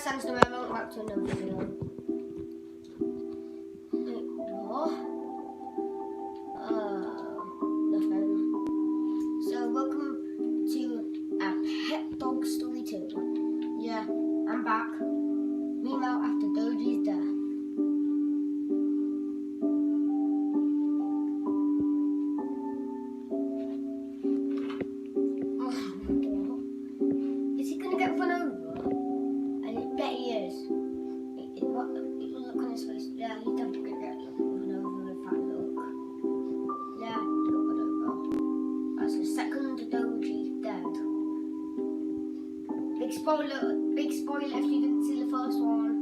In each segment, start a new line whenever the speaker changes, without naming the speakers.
Sounds the remote back to another video. What? Nothing. So welcome to a Pet Dog Story 2. Yeah, I'm back. Meanwhile, after Doji's death. Is he gonna get run over? I bet he is. It will look on his face. Yeah, he's definitely gonna get run over with that look. Yeah, he'll run over. That's the second Doji's dead. Big spoiler if you didn't see the first one.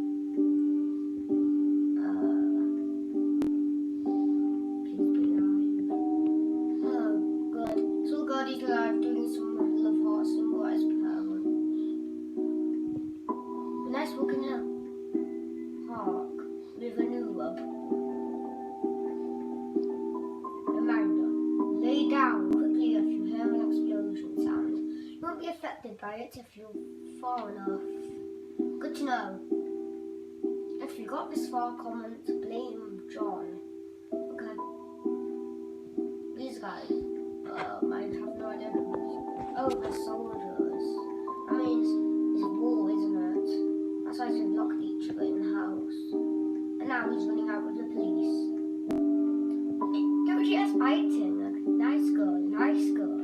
Please be alive. Oh, good. So good he's alive doing some love heart symbol as parents. Nice walking in a park with a new love. Reminder, lay down quickly if you hear an explosion sound. You won't be affected by it if you're far enough. Good to know. If you got this far, comment, blame John. Okay. These guys, I have no idea who these. Oh, the soldiers. I mean, it's war, isn't it? That's why they've locked each other in the house. And now he's running out with the police. Doji is fighting. Like, nice girl, nice girl.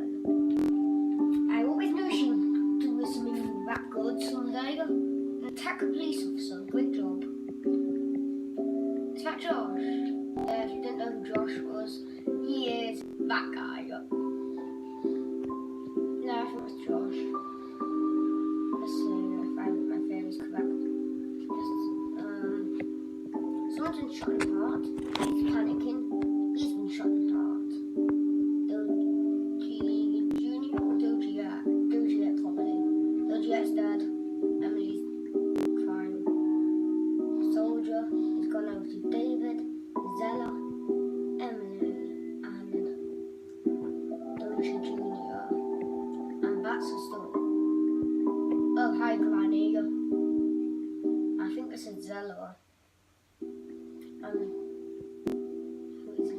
I always knew she would do something that good someday. Attack a police officer, good job. Is that Josh? If you didn't know who Josh was, he is that guy. No, I think it's Josh. Let's see if my favourite is correct. Someone's been shot in the heart. He's panicking. He's been shot in the heart. Doji Jr. or Dojiette? Dojiette probably. Dojiette's dead. Emily's crying. Soldier has gone over to David, Zella, Emily, and Doji Jr. And that's the story. Oh, hi Granny. I think this is Zella. Who is it?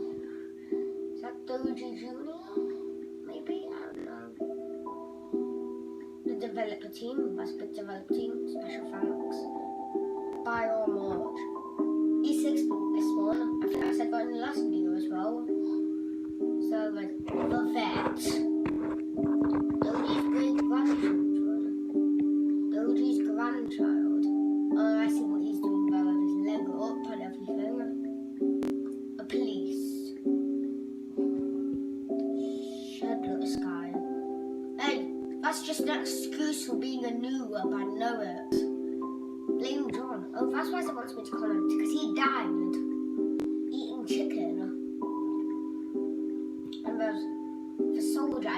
Is that Doji Jr.? Maybe? I don't know. The developer team, best big developer team, special thanks. By or March. E6 this one. I think I said that in the last video as well. So like the vet. Doji's great grandchildren. Doji's grandchild. Oh, I see what he's doing there with his leg up and everything. A police. Shadowless guy. Hey, that's just an excuse for being a noob, I know it. Blame John. Oh, that's why someone wants me to comment, because he died eating chicken. And the soldier, I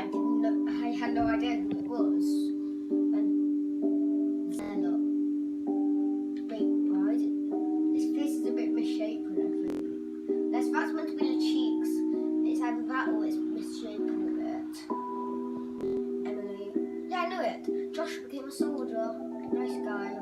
had no idea who it was. And Zella. Wait, why is it? His face is a bit misshapen, I think. That's meant to be the cheeks. It's either that or it's misshapen a bit. Emily. Yeah, I know it. Josh became a soldier. Nice guy.